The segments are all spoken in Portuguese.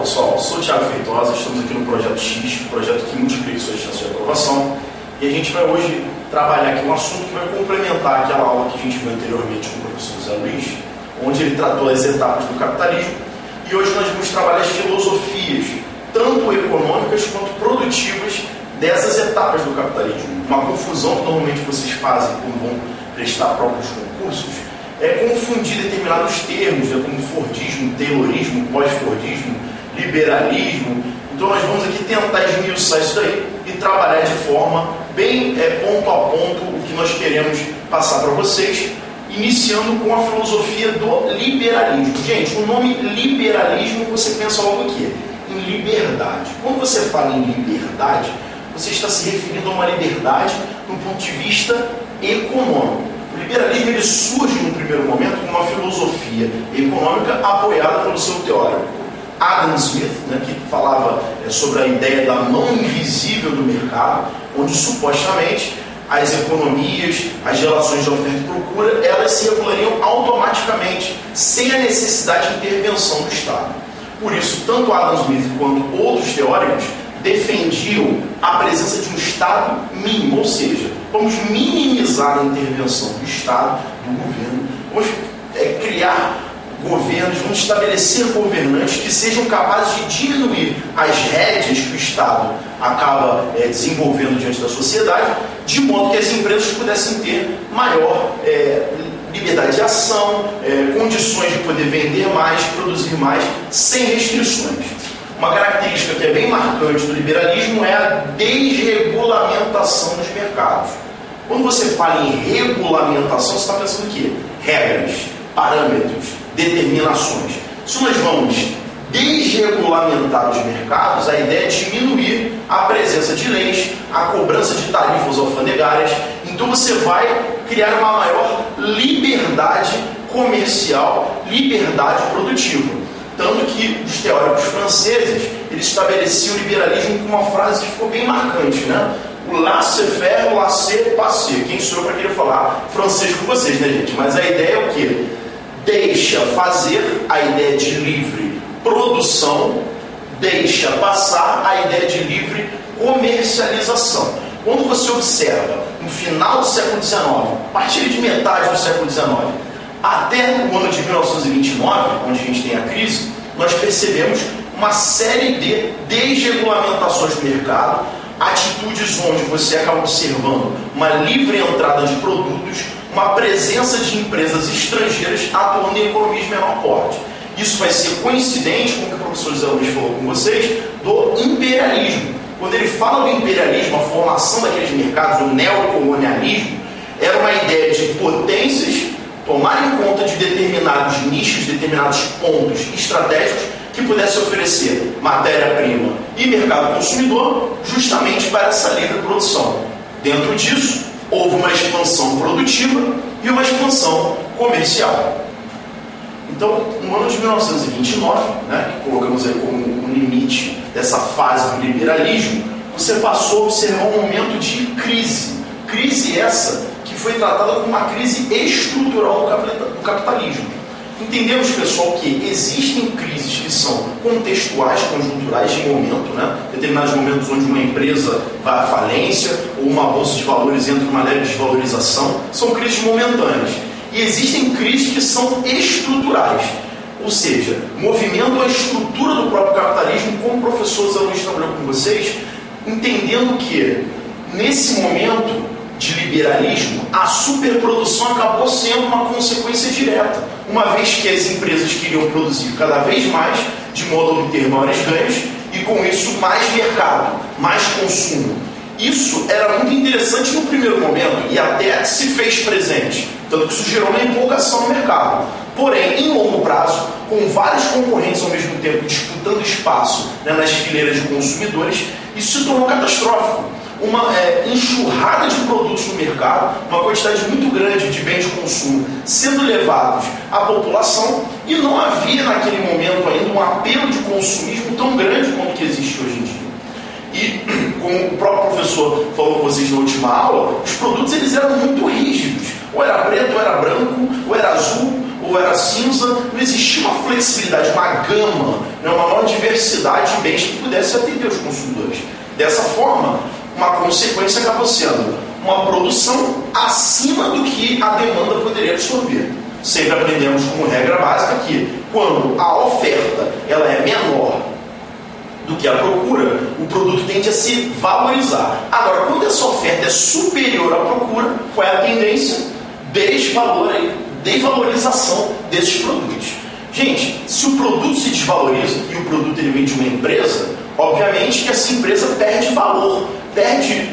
pessoal, sou o Thiago Feitosa, estamos aqui no Projeto X, projeto que multiplica suas chances de aprovação, e a gente vai hoje trabalhar aqui um assunto que vai complementar aquela aula que a gente viu anteriormente com o professor Zé Luiz, onde ele tratou as etapas do capitalismo, e hoje nós vamos trabalhar as filosofias, tanto econômicas quanto produtivas, dessas etapas do capitalismo. Uma confusão que normalmente vocês fazem quando vão prestar próprios concursos é confundir determinados termos, como Fordismo, Taylorismo, pós-Fordismo, liberalismo. Então nós vamos aqui tentar esmiuçar isso daí e trabalhar de forma bem ponto a ponto o que nós queremos passar para vocês, iniciando com a filosofia do liberalismo. Gente, o nome liberalismo, você pensa logo aqui, em liberdade. Quando você fala em liberdade, você está se referindo a uma liberdade do ponto de vista econômico. O liberalismo ele surge, no primeiro momento, como uma filosofia econômica apoiada pelo seu teórico Adam Smith, que falava sobre a ideia da mão invisível do mercado, onde supostamente as economias, as relações de oferta e procura, elas se regulariam automaticamente, sem a necessidade de intervenção do Estado. Por isso, tanto Adam Smith quanto outros teóricos defendiam a presença de um Estado mínimo, ou seja, vamos minimizar a intervenção do Estado, do governo, vamos criar governos, vamos estabelecer governantes que sejam capazes de diminuir as rédeas que o Estado acaba desenvolvendo diante da sociedade, de modo que as empresas pudessem ter maior liberdade de ação, condições de poder vender mais, produzir mais, sem restrições. Uma característica que é bem marcante do liberalismo é a desregulamentação dos mercados. Quando você fala em regulamentação, você está pensando o quê? Regras, parâmetros, determinações. Se nós vamos desregulamentar os mercados, a ideia é diminuir a presença de leis, a cobrança de tarifas alfandegárias. Então você vai criar uma maior liberdade comercial, liberdade produtiva. Tanto que os teóricos franceses, eles estabeleciam o liberalismo com uma frase que ficou bem marcante, O laissez-faire, o laissez-passer. Quem sou eu para querer falar francês com vocês, gente? Mas a ideia é o quê? Deixa fazer, a ideia de livre produção, deixa passar a ideia de livre comercialização. Quando você observa, no final do século XIX, a partir de metade do século XIX, até o ano de 1929, onde a gente tem a crise, nós percebemos uma série de desregulamentações do mercado, atitudes onde você acaba observando uma livre entrada de produtos, uma presença de empresas estrangeiras atuando em economias de menor porte. Isso vai ser coincidente com o que o professor Zé Luiz falou com vocês, do imperialismo. Quando ele fala do imperialismo, a formação daqueles mercados, o neocolonialismo, era uma ideia de potências tomarem conta de determinados nichos, determinados pontos estratégicos que pudessem oferecer matéria-prima e mercado consumidor justamente para essa livre produção. Dentro disso, houve uma expansão produtiva e uma expansão comercial. Então, no ano de 1929, que colocamos aí como um limite dessa fase do liberalismo, você passou a observar um momento de crise. Crise essa que foi tratada como uma crise estrutural do capitalismo. Entendemos, pessoal, que existem crises que são contextuais, conjunturais de momento, determinados momentos onde uma empresa vai à falência ou uma bolsa de valores entra em uma leve desvalorização, são crises momentâneas. E existem crises que são estruturais, ou seja, movimentam a estrutura do próprio capitalismo, como o professor Zé Luiz trabalhou com vocês, entendendo que, nesse momento de liberalismo, a superprodução acabou sendo uma consequência direta, uma vez que as empresas queriam produzir cada vez mais, de modo a obter maiores ganhos, e com isso mais mercado, mais consumo. Isso era muito interessante no primeiro momento, e até se fez presente, tanto que isso gerou uma empolgação no mercado. Porém, em longo prazo, com vários concorrentes ao mesmo tempo disputando espaço nas fileiras de consumidores, isso se tornou catastrófico. Uma enxurrada de produtos no mercado, uma quantidade muito grande de bens de consumo sendo levados à população, e não havia naquele momento ainda um apelo de consumismo tão grande quanto que existe hoje em dia. E, como o próprio professor falou com vocês na última aula, os produtos eles eram muito rígidos, ou era preto, ou era branco, ou era azul, ou era cinza, cinza, não existia uma flexibilidade, uma gama, né, uma maior diversidade de bens que pudesse atender os consumidores. Dessa forma, uma consequência acabou sendo uma produção acima do que a demanda poderia absorver. Sempre aprendemos como regra básica que quando a oferta ela é menor do que a procura, o produto tende a se valorizar. Agora, quando essa oferta é superior à procura, qual é a tendência? Desvalorização desses produtos. Gente, se o produto se desvaloriza e o produto ele vem de uma empresa, obviamente que essa empresa perde valor, perde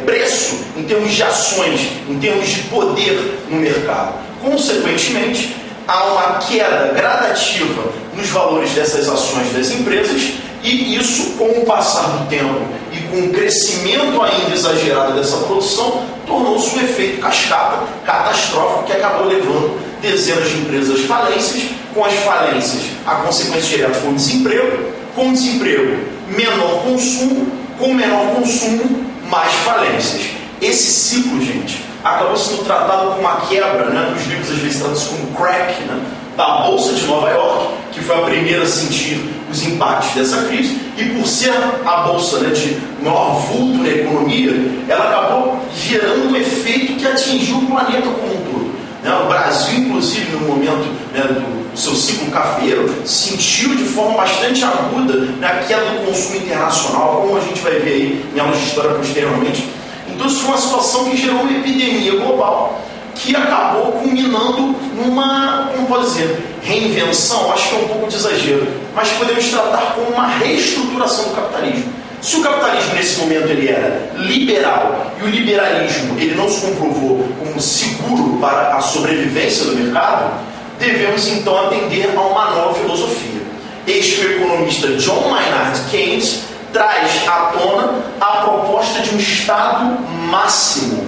preço em termos de ações, em termos de poder no mercado. Consequentemente, há uma queda gradativa nos valores dessas ações das empresas e isso, com o passar do tempo e com o crescimento ainda exagerado dessa produção, tornou-se um efeito cascata, catastrófico, que acabou levando dezenas de empresas falências. Com as falências, a consequência direta foi o desemprego. Com o desemprego, menor consumo. Com menor consumo, mais falências. Esse ciclo, gente, acabou sendo tratado como uma quebra, né, nos livros às vezes tratados como crack, né, da Bolsa de Nova York, que foi a primeira a sentir os impactos dessa crise, e por ser a Bolsa, né, de maior vulto na economia, ela acabou gerando um efeito que atingiu o planeta como um todo. Né? O Brasil, inclusive, no momento, né, do seu ciclo cafeiro, sentiu de forma bastante aguda, né, a queda do consumo internacional, como a gente vai ver aí em aulas de história posteriormente. Então isso foi uma situação que gerou uma epidemia global que acabou culminando numa, como pode dizer, reinvenção, acho que é um pouco de exagero, mas podemos tratar como uma reestruturação do capitalismo. Se o capitalismo nesse momento ele era liberal e o liberalismo ele não se comprovou como seguro para a sobrevivência do mercado, devemos então atender a uma nova filosofia. Eis que o economista John Maynard Keynes traz à tona a proposta de um Estado máximo.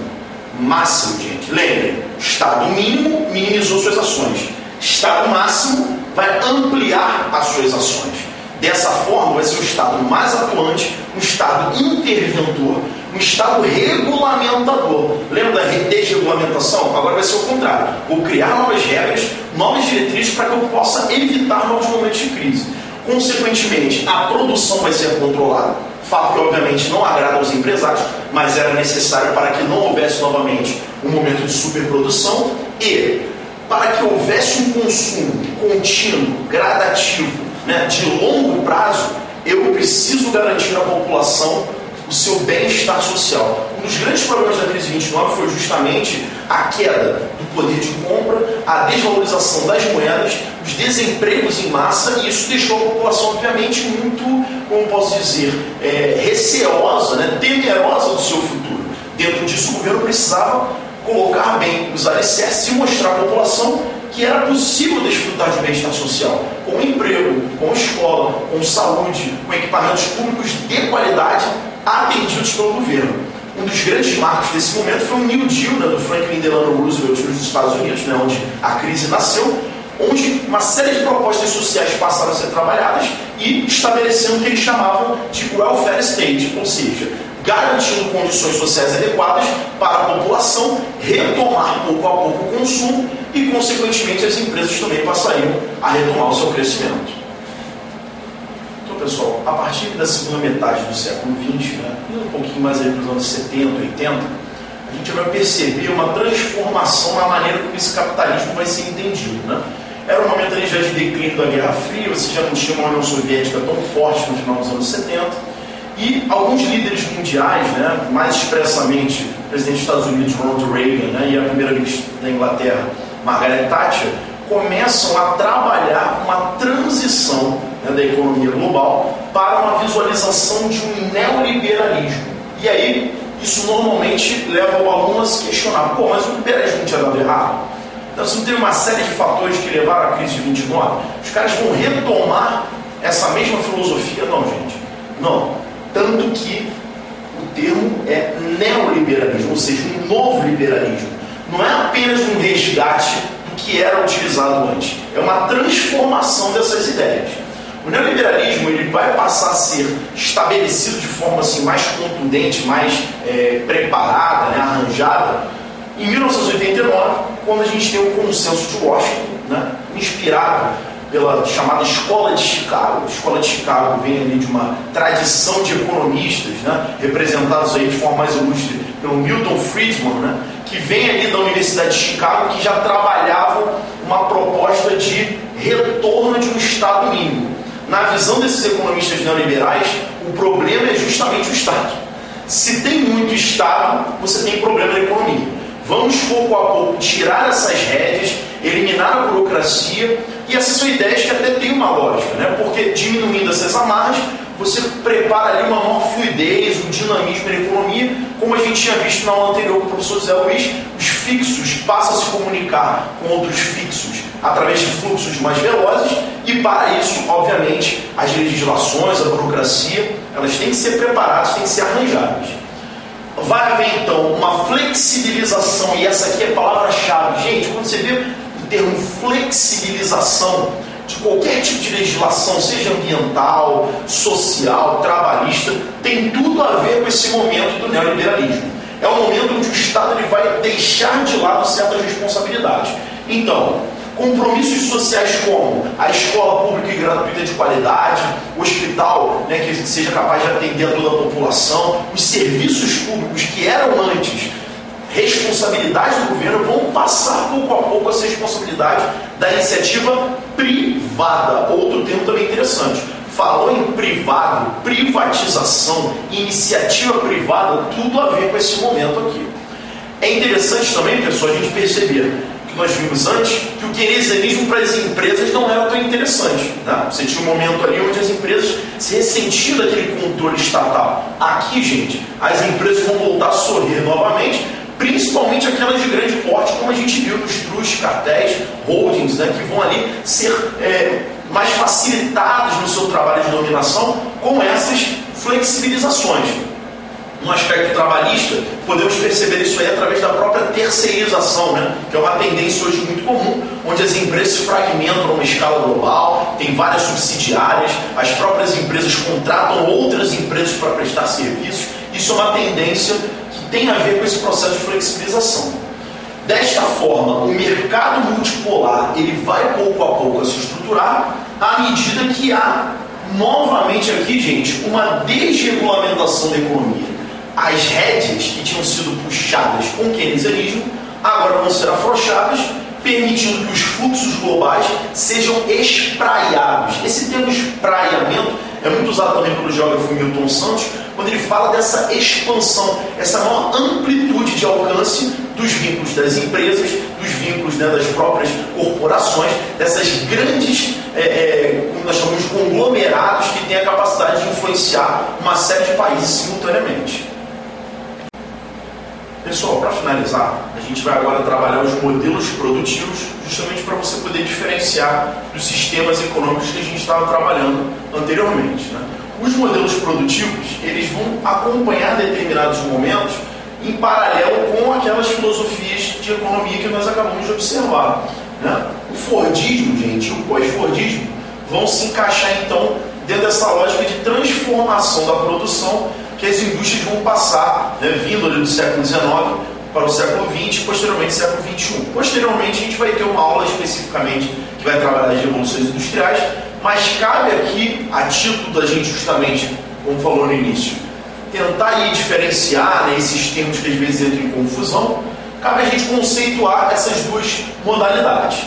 Máximo, gente. Lembrem, Estado mínimo minimizou suas ações. Estado máximo vai ampliar as suas ações. Dessa forma, vai ser um Estado mais atuante, um Estado interventor, um Estado regulamentador. Lembra da desregulamentação? Agora vai ser o contrário. Vou criar novas regras, novas diretrizes para que eu possa evitar novos momentos de crise. Consequentemente, a produção vai ser controlada, fato que obviamente não agrada aos empresários, mas era necessário para que não houvesse novamente um momento de superprodução e para que houvesse um consumo contínuo, gradativo, né, de longo prazo, eu preciso garantir à população o seu bem-estar social. Um dos grandes problemas da crise de 29 foi justamente a queda do poder de compra, a desvalorização das moedas, os desempregos em massa, e isso deixou a população, obviamente, muito, como posso dizer, receosa, né, temerosa do seu futuro. Dentro disso, o governo precisava colocar bem os alicerces e mostrar à população que era possível desfrutar de bem-estar social, com emprego, com escola, com saúde, com equipamentos públicos de qualidade atendidos pelo governo. Um dos grandes marcos desse momento foi o New Deal, né, do Franklin Delano Roosevelt nos Estados Unidos, né, onde a crise nasceu, onde uma série de propostas sociais passaram a ser trabalhadas e estabelecendo o que eles chamavam de welfare state, ou seja, garantindo condições sociais adequadas para a população retomar pouco a pouco o consumo e, consequentemente, as empresas também passariam a retomar o seu crescimento. Então, pessoal, a partir da segunda metade do século XX, né, e um pouquinho mais aí para os anos 70, 80, a gente vai perceber uma transformação na maneira como esse capitalismo vai ser entendido. Né? Era um momento ali já de declínio da Guerra Fria, você já não tinha uma União Soviética tão forte no final dos anos 70, e alguns líderes mundiais, né, mais expressamente o presidente dos Estados Unidos, Ronald Reagan, né, e a primeira-ministra da Inglaterra, Margaret Thatcher, começam a trabalhar uma transição, né, da economia global para uma visualização de um neoliberalismo. E aí, isso normalmente leva o aluno a se questionar, mas o liberalismo não tinha dado errado? Então, você não tem uma série de fatores que levaram à crise de 29? Os caras vão retomar essa mesma filosofia? Não, gente. Não. Tanto que o termo é neoliberalismo, ou seja, um novo liberalismo. Não é apenas um resgate do que era utilizado antes, é uma transformação dessas ideias. O neoliberalismo ele vai passar a ser estabelecido de forma assim, mais contundente, mais preparada, né, arranjada, em 1989, quando a gente tem o consenso de Washington, né, inspirado pela chamada Escola de Chicago. A Escola de Chicago vem ali de uma tradição de economistas, né, representados aí de forma mais ilustre pelo Milton Friedman, né, que vem ali da Universidade de Chicago, que já trabalhavam uma proposta de retorno de um Estado mínimo. Na visão desses economistas neoliberais, o problema é justamente o Estado. Se tem muito Estado, você tem problema na economia. Vamos, pouco a pouco, tirar essas rédeas, eliminar a burocracia, e essas são ideias que até têm uma lógica, né? Porque diminuindo essas amarras, você prepara ali uma maior fluidez, um dinamismo na economia, como a gente tinha visto na aula anterior com o professor Zé Luiz. Os fixos passam a se comunicar com outros fixos através de fluxos mais velozes, e para isso, obviamente, as legislações, a burocracia, elas têm que ser preparadas, têm que ser arranjadas. Vai haver então uma flexibilização, e essa aqui é a palavra-chave. Gente, quando você vê o termo flexibilização de qualquer tipo de legislação, seja ambiental, social, trabalhista, tem tudo a ver com esse momento do neoliberalismo. É um momento onde o Estado ele vai deixar de lado certas responsabilidades. Então, compromissos sociais como a escola pública e gratuita de qualidade, o hospital, né, que seja capaz de atender a toda a população, os serviços públicos que eram antes responsabilidade do governo, vão passar pouco a pouco essa responsabilidade da iniciativa privada. Outro termo também interessante. Falou em privado, privatização, iniciativa privada, tudo a ver com esse momento aqui. É interessante também, pessoal, a gente perceber que nós vimos antes que o keynesianismo para as empresas não era tão interessante, né? Você tinha um momento ali onde as empresas se ressentiam daquele controle estatal. Aqui, gente, as empresas vão voltar a sorrir novamente, principalmente aquelas de grande porte, como a gente viu nos trusts, cartéis, holdings, né, que vão ali ser mais facilitados no seu trabalho de dominação com essas flexibilizações. No aspecto trabalhista, podemos perceber isso aí através da própria terceirização, né? Que é uma tendência hoje muito comum, onde as empresas se fragmentam numa escala global, tem várias subsidiárias, as próprias empresas contratam outras empresas para prestar serviços. Isso é uma tendência que tem a ver com esse processo de flexibilização. Desta forma, o mercado multipolar ele vai pouco a pouco a se estruturar à medida que há novamente aqui, gente, uma desregulamentação da economia. As rédeas que tinham sido puxadas com o keynesianismo agora vão ser afrouxadas, permitindo que os fluxos globais sejam espraiados. Esse termo espraiamento é muito usado também pelo geógrafo Milton Santos, quando ele fala dessa expansão, essa maior amplitude de alcance dos vínculos das empresas, dos vínculos, né, das próprias corporações, dessas grandes, como nós chamamos de conglomerados, que têm a capacidade de influenciar uma série de países simultaneamente. Pessoal, para finalizar, a gente vai agora trabalhar os modelos produtivos, justamente para você poder diferenciar dos sistemas econômicos que a gente estava trabalhando anteriormente, né? Os modelos produtivos, eles vão acompanhar determinados momentos em paralelo com aquelas filosofias de economia que nós acabamos de observar, né? O Fordismo, gente, e o pós-Fordismo vão se encaixar, então, dentro dessa lógica de transformação da produção que as indústrias vão passar, né, vindo ali do século XIX para o século XX e posteriormente século XXI. Posteriormente a gente vai ter uma aula especificamente que vai trabalhar as revoluções industriais, mas cabe aqui, a título da gente justamente, como falou no início, tentar aí diferenciar, né, esses termos que às vezes entram em confusão, cabe a gente conceituar essas duas modalidades.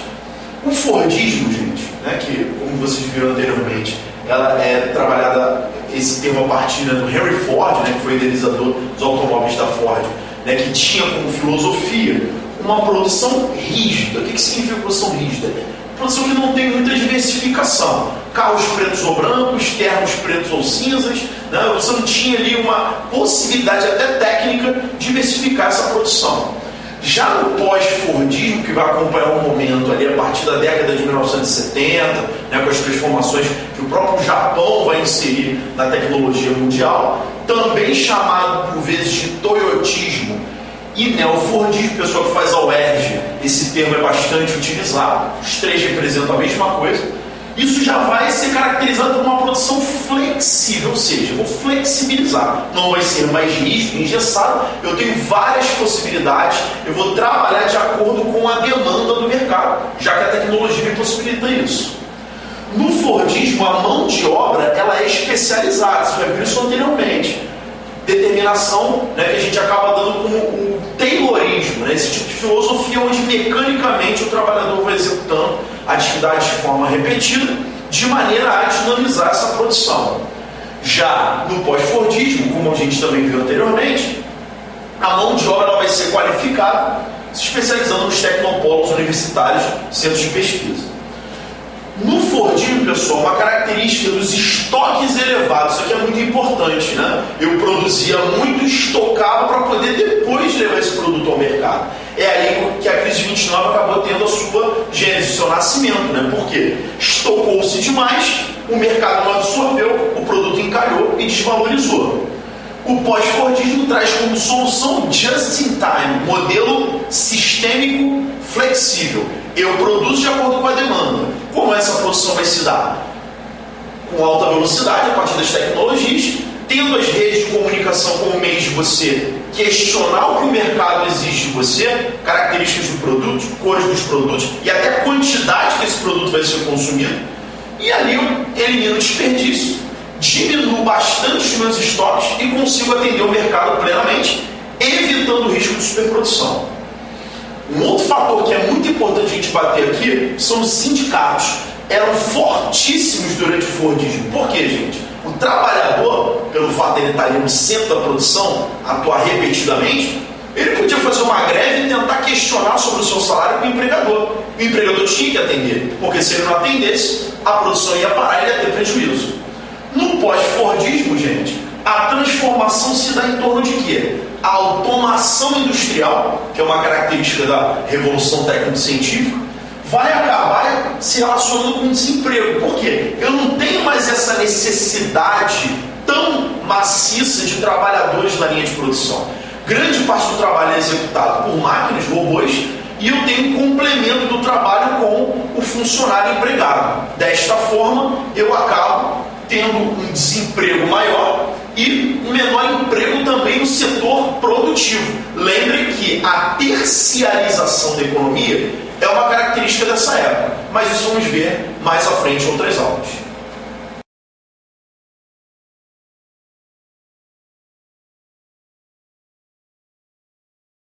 O Fordismo, gente, né, que como vocês viram anteriormente, ela é trabalhada, esse termo a partir, né, do Henry Ford, né, que foi idealizador dos automóveis da Ford, né, que tinha como filosofia uma produção rígida. O que significa produção rígida? Produção que não tem muita diversificação. Carros pretos ou brancos, ternos pretos ou cinzas, né, você não tinha ali uma possibilidade até técnica de diversificar essa produção. Já no pós-Fordismo, que vai acompanhar um momento ali a partir da década de 1970, né, com as transformações que o próprio Japão vai inserir na tecnologia mundial, também chamado por vezes de toyotismo e neofordismo, pessoal que faz a UERJ, esse termo é bastante utilizado, os três representam a mesma coisa. isso já vai ser caracterizado por uma produção flexível, ou seja, eu vou flexibilizar, não vai ser mais rígido, engessado, eu tenho várias possibilidades, eu vou trabalhar de acordo com a demanda do mercado, já que a tecnologia me possibilita isso. No Fordismo, a mão de obra ela é especializada, você já viu isso anteriormente. Determinação, né, que a gente acaba dando como o Taylorismo, né, esse tipo de filosofia onde mecanicamente o trabalhador vai executando atividades de forma repetida, de maneira a dinamizar essa produção. Já no pós-Fordismo, como a gente também viu anteriormente, a mão de obra ela vai ser qualificada, se especializando nos tecnopolos universitários, centros de pesquisa. No Fordismo, pessoal, uma característica dos estoques elevados, isso aqui é muito importante, né? Eu produzia muito, estocava para poder depois levar esse produto ao mercado. É aí que a crise de 29 acabou tendo a sua gênese, o seu nascimento, né? Porque estocou-se demais, o mercado não absorveu, o produto encalhou e desvalorizou. O pós-Fordismo traz como solução just-in-time, modelo sistêmico flexível. Eu produzo de acordo com a demanda. Como essa produção vai se dar? Com alta velocidade, a partir das tecnologias, tendo as redes de comunicação como meio de você questionar o que o mercado exige de você, características do produto, cores dos produtos e até a quantidade que esse produto vai ser consumido. E ali eu elimino o desperdício, diminuo bastante os meus estoques e consigo atender o mercado plenamente, evitando o risco de superprodução. Um outro fator que é muito importante a gente bater aqui são os sindicatos. Eram fortíssimos durante o Fordismo. Por quê, gente? O trabalhador, pelo fato de ele estar ali no centro da produção, atuar repetidamente, ele podia fazer uma greve e tentar questionar sobre o seu salário com o empregador. O empregador tinha que atender, porque se ele não atendesse, a produção ia parar e ia ter prejuízo. No pós-Fordismo, gente, a transformação se dá em torno de quê? A automação industrial, que é uma característica da revolução técnico-científica, vai acabar se relacionando com o desemprego. Por quê? Eu não tenho mais essa necessidade tão maciça de trabalhadores na linha de produção. Grande parte do trabalho é executado por máquinas, robôs, e eu tenho um complemento do trabalho com o funcionário empregado. Desta forma, eu acabo tendo um desemprego maior e um menor emprego também no setor produtivo. Lembre que a terciarização da economia é uma característica dessa época, mas isso vamos ver mais à frente em outras aulas.